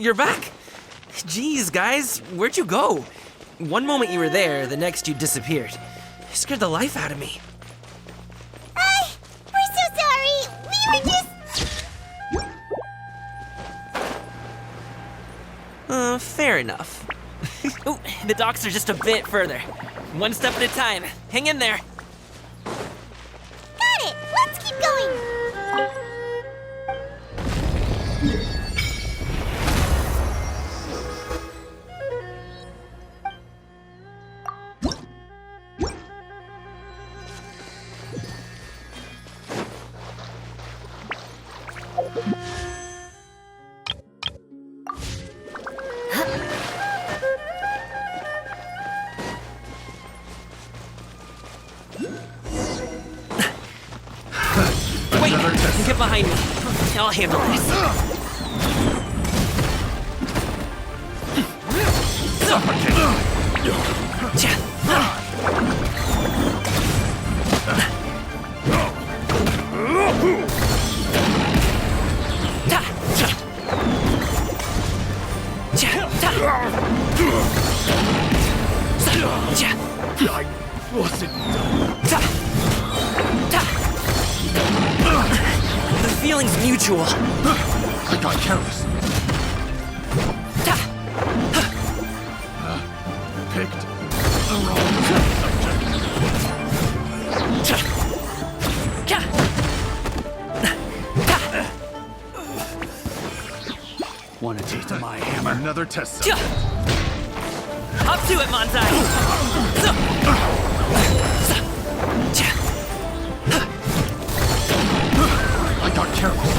you're back. Jeez, guys, where'd you go? One moment you were there, the next you disappeared. You scared the life out of me. We're so sorry. We were just... Fair enough. Ooh, the docks are just a bit further. One step at a time. Hang in there. Got it. Let's keep going. Wait, get behind me. I'll handle this. I wasn't The feeling's mutual. I got careless. Picked the wrong subject. Want a taste of my hammer? Another test subject. Up to it, Manzai! I got careless.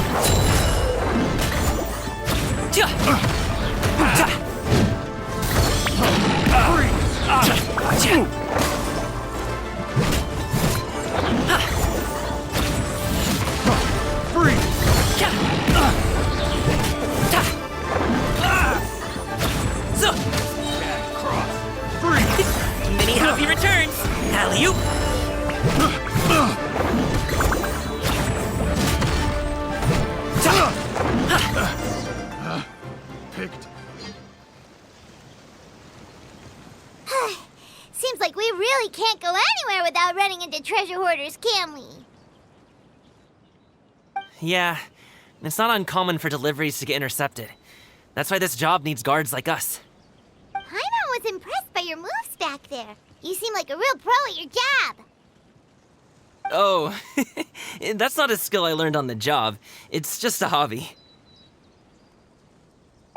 Many happy returns! Alley-oop! Picked. Seems like we really can't go anywhere without running into treasure hoarders, can we? Yeah, it's not uncommon for deliveries to get intercepted. That's why this job needs guards like us. Paimon was impressed by your moves back there. You seem like a real pro at your job. Oh, that's not a skill I learned on the job. It's just a hobby.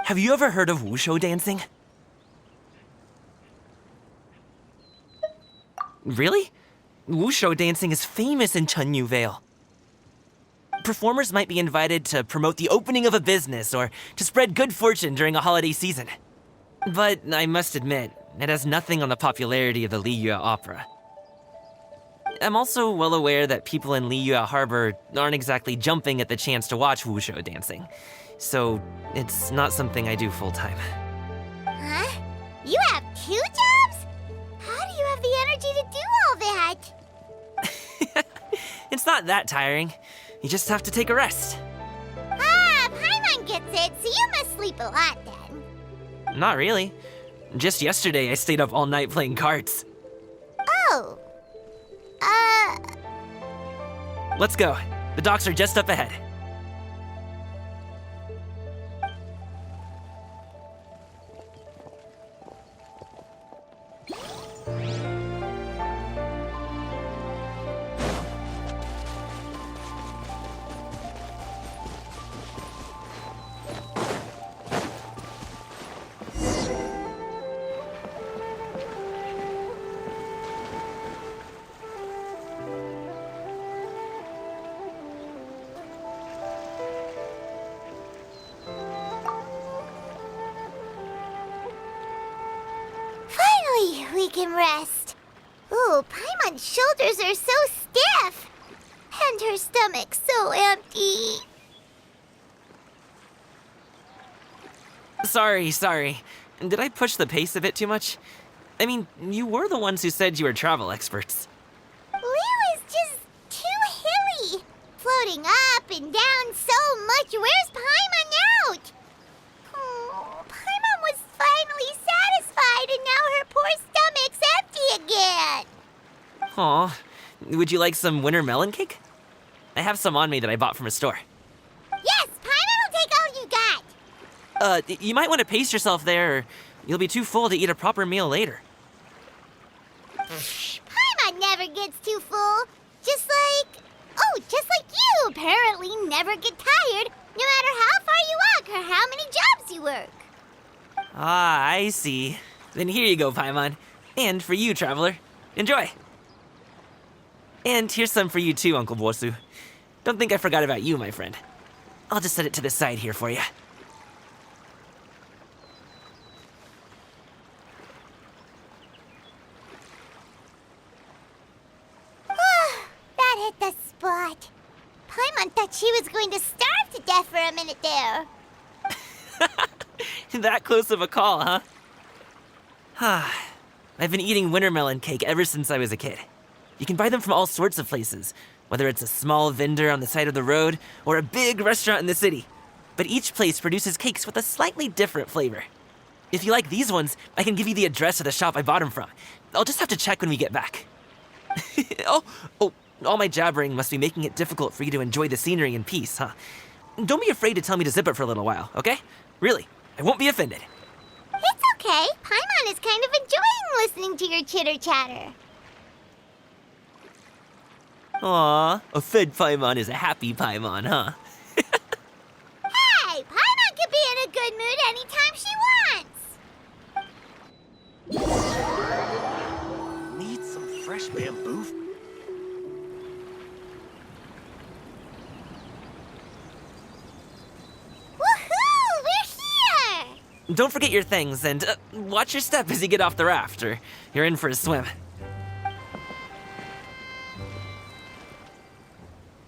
Have you ever heard of wushu dancing? Really? Wushu dancing is famous in Chunyu Vale. Performers might be invited to promote the opening of a business or to spread good fortune during a holiday season. But I must admit, it has nothing on the popularity of the Liyue Opera. I'm also well aware that people in Liyue Harbor aren't exactly jumping at the chance to watch wushu dancing. So, it's not something I do full-time. Huh? You have 2 jobs? How do you have the energy to do all that? It's not that tiring. You just have to take a rest. Paimon gets it, so you must sleep a lot then. Not really. Just yesterday, I stayed up all night playing cards. Oh. Let's go. The docks are just up ahead. Finally, we can rest. Ooh, Paimon's shoulders are so stiff. And her stomach so empty. Sorry. Did I push the pace a bit too much? I mean, you were the ones who said you were travel experts. Liu is just too hilly. Floating up and down so much. Where's Paimon out? Oh. Aw, would you like some winter melon cake? I have some on me that I bought from a store. Yes, Paimon will take all you got. You might want to pace yourself there, or you'll be too full to eat a proper meal later. Paimon never gets too full. Just like you apparently never get tired, no matter how far you walk or how many jobs you work. Ah, I see. Then here you go, Paimon. And for you, traveler. Enjoy. And here's some for you too, Uncle Bosu. Don't think I forgot about you, my friend. I'll just set it to the side here for you. That hit the spot. Paimon thought she was going to starve to death for a minute there. That close of a call, huh? I've been eating winter melon cake ever since I was a kid. You can buy them from all sorts of places, whether it's a small vendor on the side of the road or a big restaurant in the city. But each place produces cakes with a slightly different flavor. If you like these ones, I can give you the address of the shop I bought them from. I'll just have to check when we get back. Oh, all my jabbering must be making it difficult for you to enjoy the scenery in peace, huh? Don't be afraid to tell me to zip it for a little while, okay? Really, I won't be offended. It's okay. Paimon is kind of enjoying listening to your chitter-chatter. Aw, a fed Paimon is a happy Paimon, huh? Hey, Paimon can be in a good mood anytime she wants. Need some fresh bamboo. Woohoo! We're here! Don't forget your things, and watch your step as you get off the raft, or you're in for a swim.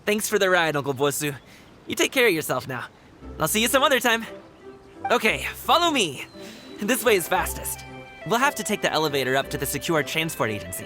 Thanks for the ride, Uncle Bosu. You take care of yourself now. I'll see you some other time. Okay, follow me. This way is fastest. We'll have to take the elevator up to the secure transport agency.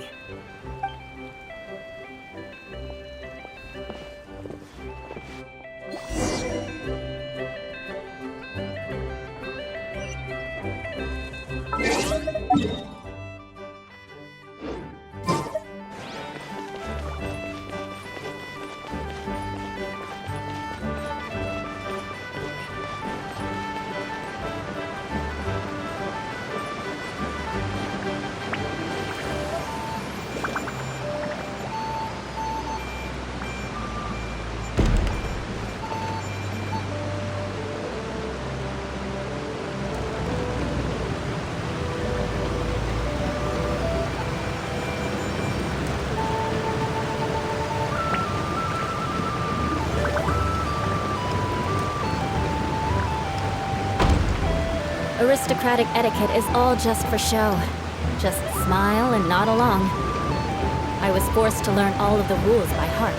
Aristocratic etiquette is all just for show. Just smile and nod along. I was forced to learn all of the rules by heart.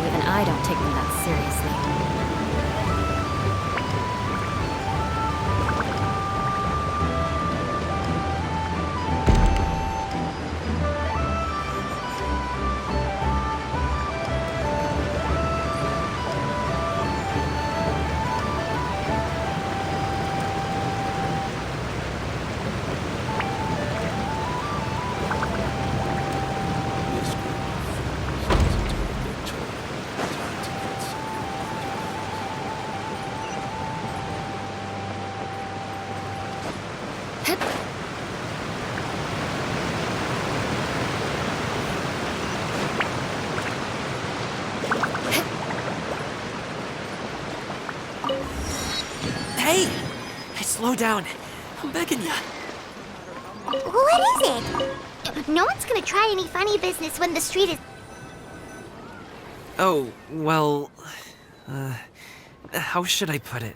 Even I don't take them that seriously. Hey! Hey, slow down. I'm begging you. What is it? No one's gonna try any funny business when the street is... Oh, well... how should I put it?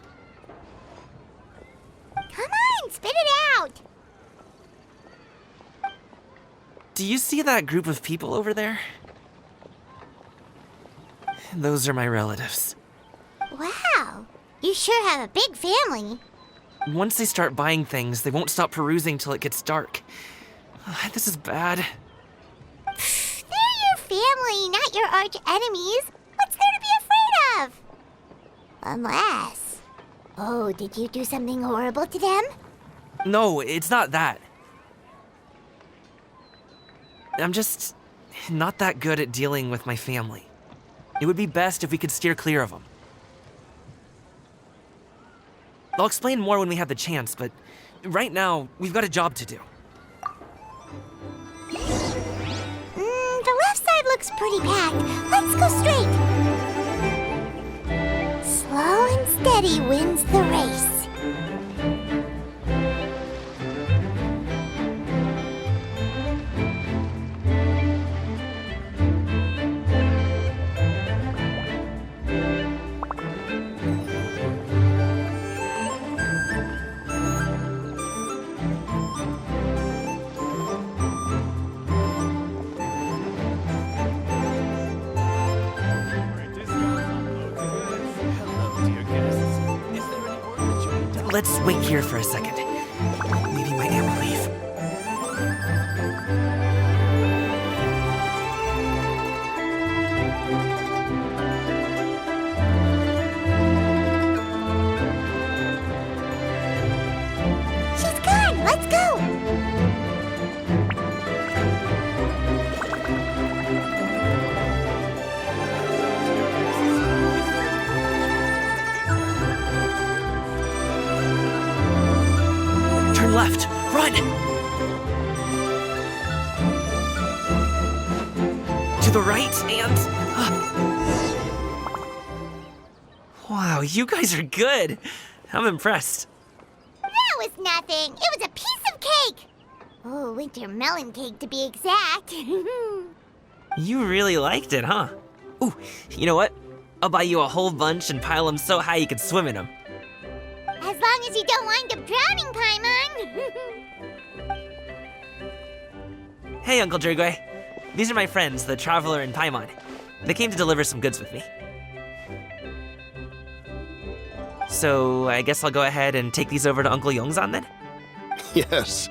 Come on, spit it out! Do you see that group of people over there? Those are my relatives. Wow, you sure have a big family. Once they start buying things, they won't stop perusing till it gets dark. This is bad. They're your family, not your arch enemies. What's there to be afraid of? Unless... Oh, did you do something horrible to them? No, it's not that. I'm just not that good at dealing with my family. It would be best if we could steer clear of them. I'll explain more when we have the chance, but right now, we've got a job to do. The left side looks pretty packed. Let's go straight. Slow and steady wins the race. Let's wait here for a second. Maybe my aunt will leave. She's gone. Let's go. Turn left. Run! To the right and... Wow, you guys are good. I'm impressed. That was nothing. It was a piece of cake. Oh, winter melon cake to be exact. You really liked it, huh? Ooh, you know what? I'll buy you a whole bunch and pile them so high you could swim in them. As long as you don't wind up drowning, Paimon. Hey, Uncle Jirgwe. These are my friends, the Traveler and Paimon. They came to deliver some goods with me. So, I guess I'll go ahead and take these over to Uncle Yongzan then? Yes,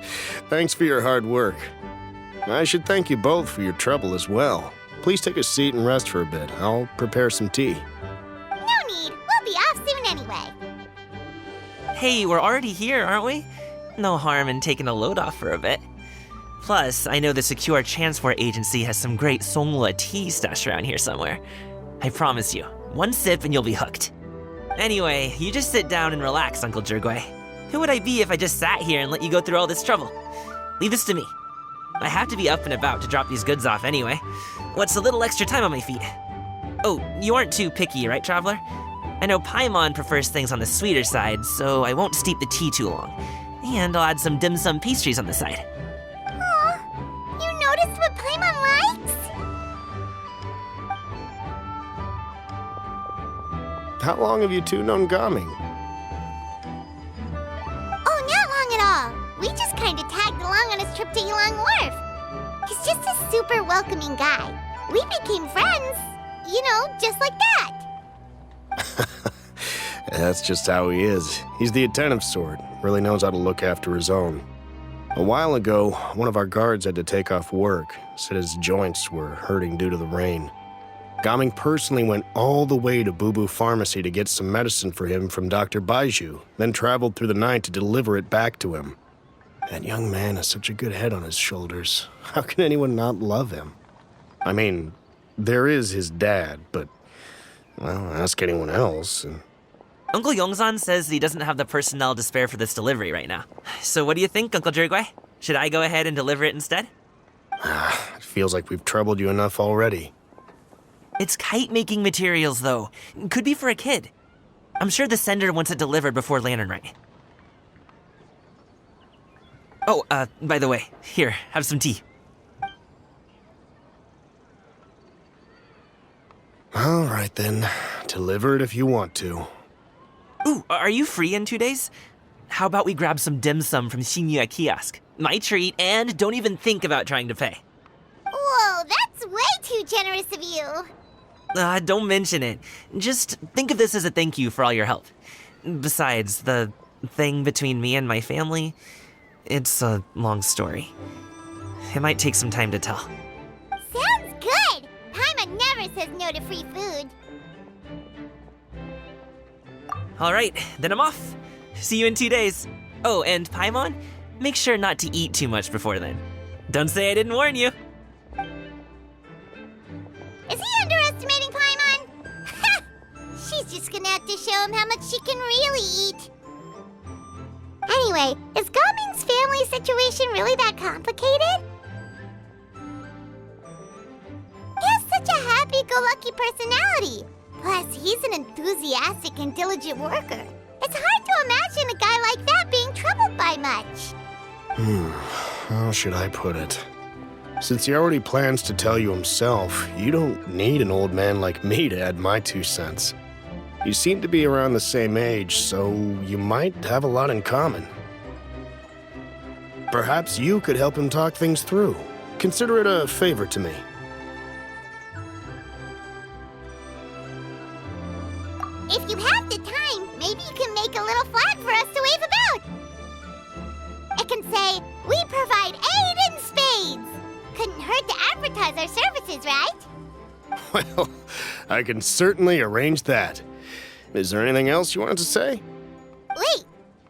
thanks for your hard work. I should thank you both for your trouble as well. Please take a seat and rest for a bit. I'll prepare some tea. No need. We'll be off soon anyway. Hey, we're already here, aren't we? No harm in taking a load off for a bit. Plus, I know the Secure Transport Agency has some great Songhua tea stashed around here somewhere. I promise you, one sip and you'll be hooked. Anyway, you just sit down and relax, Uncle Jirgwe. Who would I be if I just sat here and let you go through all this trouble? Leave this to me. I have to be up and about to drop these goods off anyway. What's a little extra time on my feet? Oh, you aren't too picky, right, Traveler? I know Paimon prefers things on the sweeter side, so I won't steep the tea too long. And I'll add some dim sum pastries on the side. Aw, you noticed what Paimon likes? How long have you two known Gaming? Oh, not long at all. We just kind of tagged along on his trip to Ylang Wharf. He's just a super welcoming guy. We became friends, you know, just like that. That's just how he is. He's the attentive sort, really knows how to look after his own. A while ago, one of our guards had to take off work, said his joints were hurting due to the rain. Gaming personally went all the way to Boo Boo Pharmacy to get some medicine for him from Dr. Baiju, then traveled through the night to deliver it back to him. That young man has such a good head on his shoulders. How can anyone not love him? I mean, there is his dad, but, well, ask anyone else. Uncle Yongzan says he doesn't have the personnel to spare for this delivery right now. So what do you think, Uncle Jirgwe? Should I go ahead and deliver it instead? It feels like we've troubled you enough already. It's kite-making materials, though. Could be for a kid. I'm sure the sender wants it delivered before Lantern Rite. Oh, by the way, here, have some tea. All right, then. Deliver it if you want to. Ooh, are you free in 2 days? How about we grab some dim sum from Shinya Kiosk? My treat, and don't even think about trying to pay. Whoa, that's way too generous of you. Don't mention it. Just think of this as a thank you for all your help. Besides, the thing between me and my family, it's a long story. It might take some time to tell. Sounds good. Paimon never says no to free food. All right, then I'm off. See you in 2 days. Oh, and Paimon, make sure not to eat too much before then. Don't say I didn't warn you. She's just gonna have to show him how much she can really eat. Anyway, is Gaming's family situation really that complicated? He has such a happy-go-lucky personality. Plus, he's an enthusiastic and diligent worker. It's hard to imagine a guy like that being troubled by much. How should I put it? Since he already plans to tell you himself, you don't need an old man like me to add my 2 cents. You seem to be around the same age, so you might have a lot in common. Perhaps you could help him talk things through. Consider it a favor to me. If you have the time, maybe you can make a little flag for us to wave about. It can say, "We provide aid in spades." Couldn't hurt to advertise our services, right? Well, I can certainly arrange that. Is there anything else you wanted to say? Wait,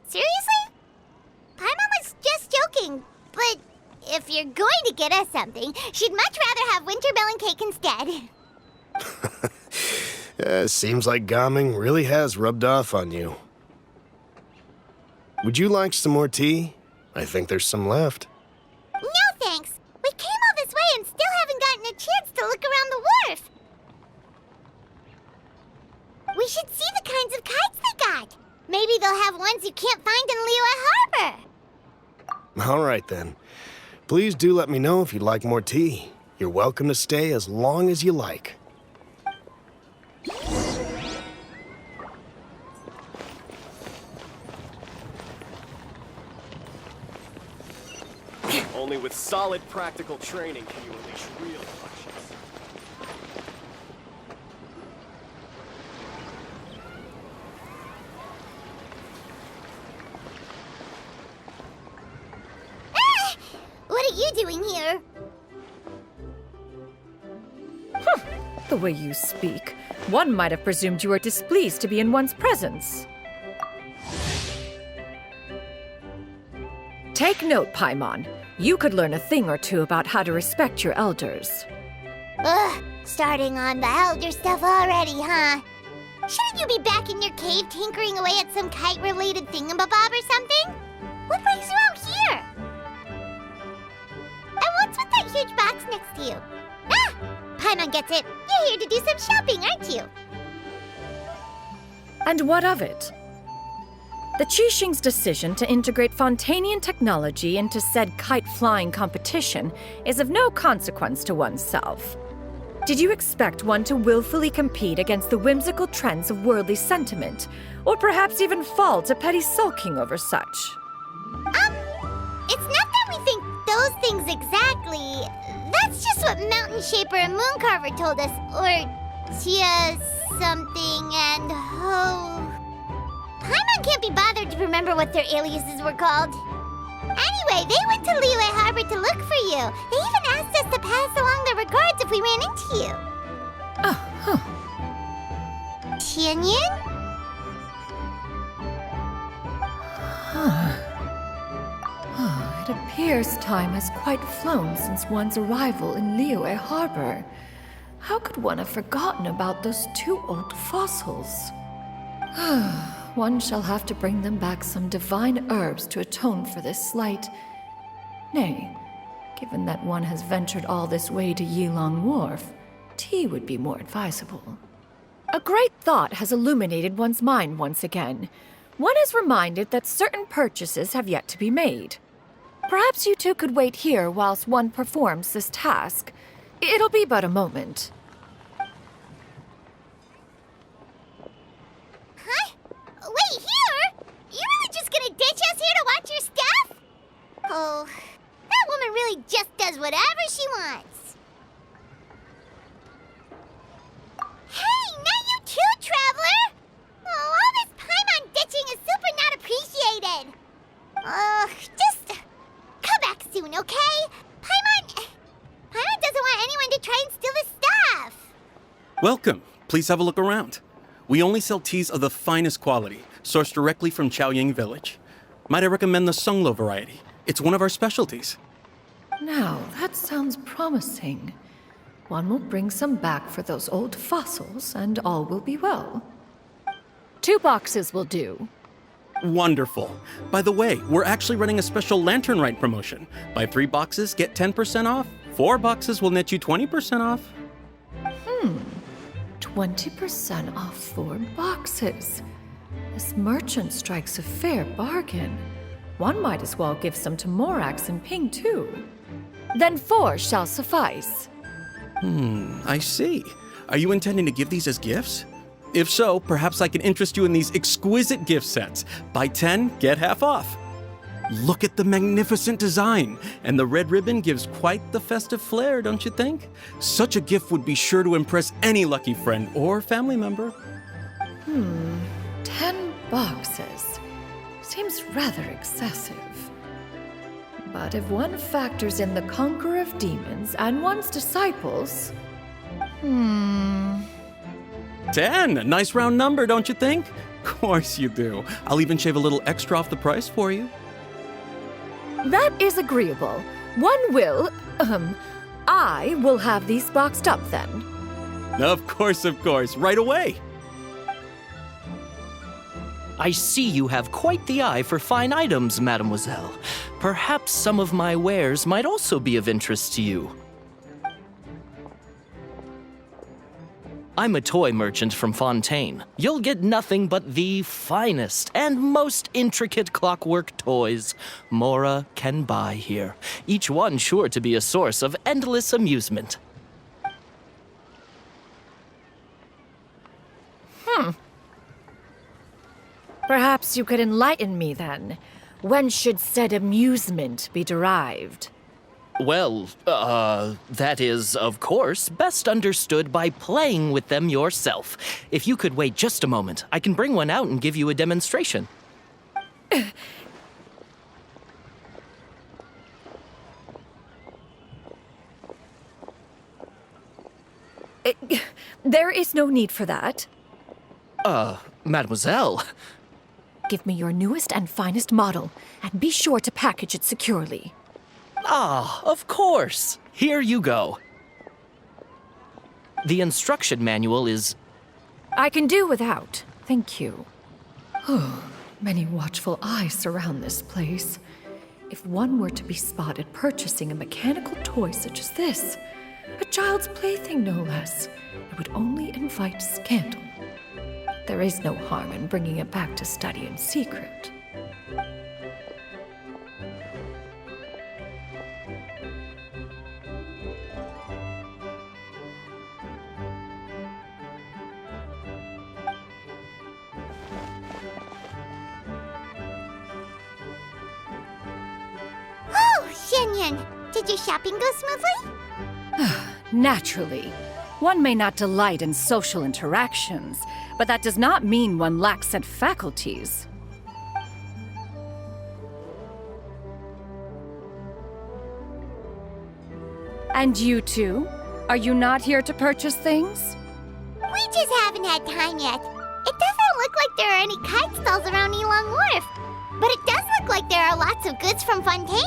seriously? Paimon was just joking, but if you're going to get us something, she'd much rather have winter melon cake instead. Seems like Gaming really has rubbed off on you. Would you like some more tea? I think there's some left. No thanks. We came all this way and still haven't gotten a chance to look around the wharf. We should see the kinds of kites they got. Maybe they'll have ones you can't find in Liyue Harbor. All right, then. Please do let me know if you'd like more tea. You're welcome to stay as long as you like. Only with solid practical training can you unleash real functions. Ah! What are you doing here? The way you speak, one might have presumed you were displeased to be in one's presence. Take note, Paimon. You could learn a thing or two about how to respect your elders. Ugh, starting on the elder stuff already, huh? Shouldn't you be back in your cave tinkering away at some kite-related thingamabob or something? What brings you out here? And what's with that huge box next to you? Ah! Paimon gets it. You're here to do some shopping, aren't you? And what of it? The Qixing's decision to integrate Fontanian technology into said kite-flying competition is of no consequence to oneself. Did you expect one to willfully compete against the whimsical trends of worldly sentiment, or perhaps even fall to petty sulking over such? It's not that we think those things exactly. That's just what Mountain Shaper and Mooncarver told us, or Tia something and Ho. Paimon can't be bothered to remember what their aliases were called. Anyway, they went to Liyue Harbor to look for you. They even asked us to pass along their regards if we ran into you. Tianyin? It appears time has quite flown since one's arrival in Liyue Harbor. How could one have forgotten about those 2 old fossils? One shall have to bring them back some divine herbs to atone for this slight. Nay, given that one has ventured all this way to Yilong Wharf, tea would be more advisable. A great thought has illuminated one's mind once again. One is reminded that certain purchases have yet to be made. Perhaps you two could wait here whilst one performs this task. It'll be but a moment. Huh? Wait, here? You really just gonna ditch us here to watch your stuff? Oh, that woman really just does whatever she wants. Hey, not you too, Traveler! Oh, all this Paimon ditching is super not appreciated. Just come back soon, okay? Paimon doesn't want anyone to try and steal his stuff. Welcome. Please have a look around. We only sell teas of the finest quality, sourced directly from Chaoying Village. Might I recommend the Sunglo variety? It's one of our specialties. Now, that sounds promising. One will bring some back for those old fossils, and all will be well. 2 boxes will do. Wonderful. By the way, we're actually running a special Lantern Rite promotion. Buy 3 boxes, get 10% off. 4 boxes will net you 20% off. 20% off 4 boxes. This merchant strikes a fair bargain. One might as well give some to Morax and Ping, too. Then 4 shall suffice. I see. Are you intending to give these as gifts? If so, perhaps I can interest you in these exquisite gift sets. Buy 10, get half off. Look at the magnificent design, and the red ribbon gives quite the festive flair, don't you think? Such a gift would be sure to impress any lucky friend or family member. 10 boxes. Seems rather excessive. But if one factors in the conqueror of demons and one's disciples... 10! A nice round number, don't you think? Of course you do. I'll even shave a little extra off the price for you. That is agreeable. One will, I will have these boxed up then. Of course, right away. I see you have quite the eye for fine items, mademoiselle. Perhaps some of my wares might also be of interest to you. I'm a toy merchant from Fontaine. You'll get nothing but the finest and most intricate clockwork toys Mora can buy here, each one sure to be a source of endless amusement. Perhaps you could enlighten me then. When should said amusement be derived? Well, that is, of course, best understood by playing with them yourself. If you could wait just a moment, I can bring one out and give you a demonstration. There is no need for that. Mademoiselle, Give me your newest and finest model, and be sure to package it securely. of course. Here you go. The instruction manual is... I can do without, thank you. Many watchful eyes surround this place. If one were to be spotted purchasing a mechanical toy such as this, a child's plaything no less, it would only invite scandal. There is no harm in bringing it back to study in secret. Shenyan, did your shopping go smoothly? Naturally. One may not delight in social interactions, but that does not mean one lacks said faculties. And you two? Are you not here to purchase things? We just haven't had time yet. It doesn't look like there are any kite stalls around Elong Wharf, but it does look like there are lots of goods from Fontaine.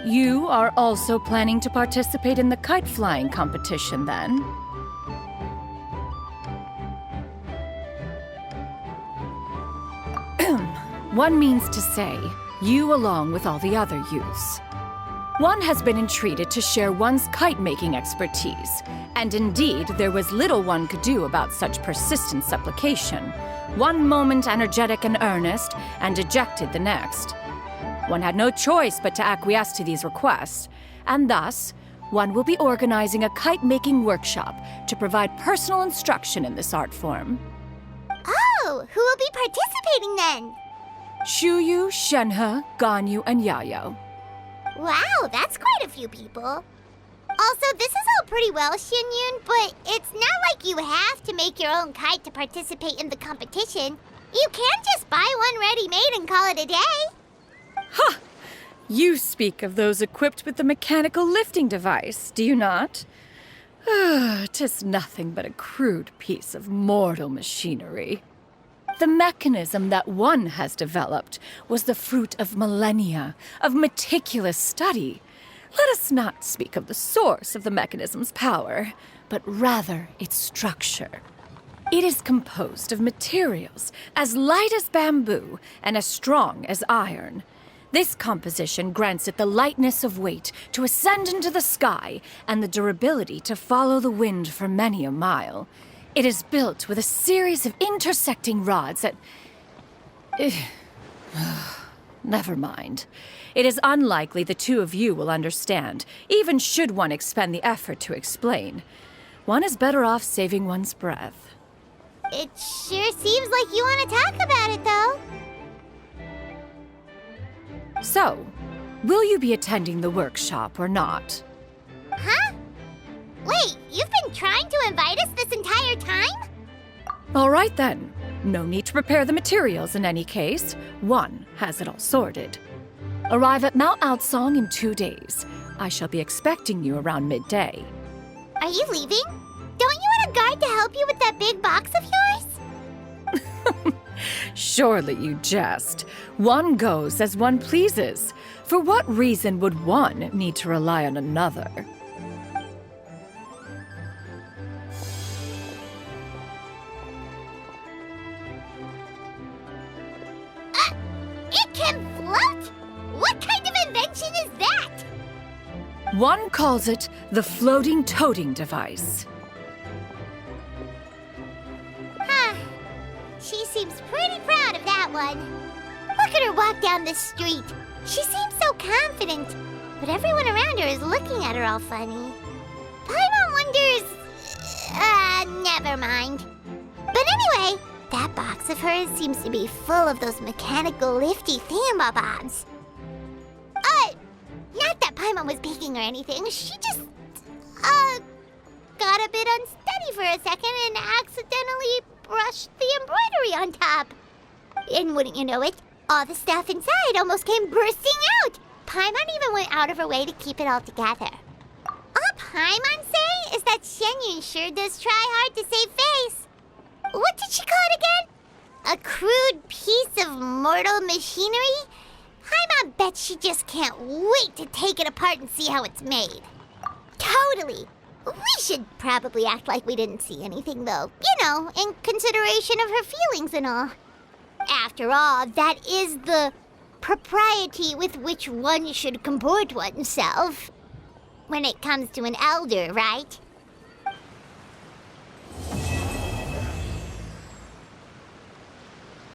You are also planning to participate in the kite flying competition, then? One means to say, you along with all the other youths. One has been entreated to share one's kite-making expertise, and indeed there was little one could do about such persistent supplication. One moment energetic and earnest, and dejected the next. One had no choice but to acquiesce to these requests, and thus, one will be organizing a kite-making workshop to provide personal instruction in this art form. Oh, who will be participating then? Shuyu, Shenhe, Ganyu, and Yayo. Wow, that's quite a few people. Also, this is all pretty well, Xinyun, but it's not like you have to make your own kite to participate in the competition. You can just buy one ready-made and call it a day. Ha! You speak of those equipped with the mechanical lifting device, do you not? 'Tis nothing but a crude piece of mortal machinery. The mechanism that one has developed was the fruit of millennia of meticulous study. Let us not speak of the source of the mechanism's power, but rather its structure. It is composed of materials as light as bamboo and as strong as iron. This composition grants it the lightness of weight to ascend into the sky and the durability to follow the wind for many a mile. It is built with a series of intersecting rods that... Never mind. It is unlikely the two of you will understand, even should one expend the effort to explain. One is better off saving one's breath. It sure seems like you want to talk about it, though. So, will you be attending the workshop or not? Huh? Wait, you've been trying to invite us this entire time? All right then. No need to prepare the materials in any case. One has it all sorted. Arrive at Mount Outsong in 2 days. I shall be expecting you around midday. Are you leaving? Don't you want a guard to help you with that big box of yours? Surely you jest. One goes as one pleases. For what reason would one need to rely on another? It can float? What kind of invention is that? One calls it the floating toting device. Huh. She seems pretty proud of that one. Look at her walk down the street. She seems so confident, but everyone around her is looking at her all funny. Paimon wonders... never mind. But anyway, that box of hers seems to be full of those mechanical lifty thingamabobs. Not that Paimon was peeking or anything. She just, got a bit unsteady for a second and accidentally brushed the embroidery on top. And wouldn't you know it, all the stuff inside almost came bursting out. Paimon even went out of her way to keep it all together. All Paimon say is that Shenyun sure does try hard to save face. What did she call it again? A crude piece of mortal machinery? Paimon bets she just can't wait to take it apart and see how it's made. Totally. We should probably act like we didn't see anything, though. You know, in consideration of her feelings and all. After all, that is the propriety with which one should comport oneself. When it comes to an elder, right?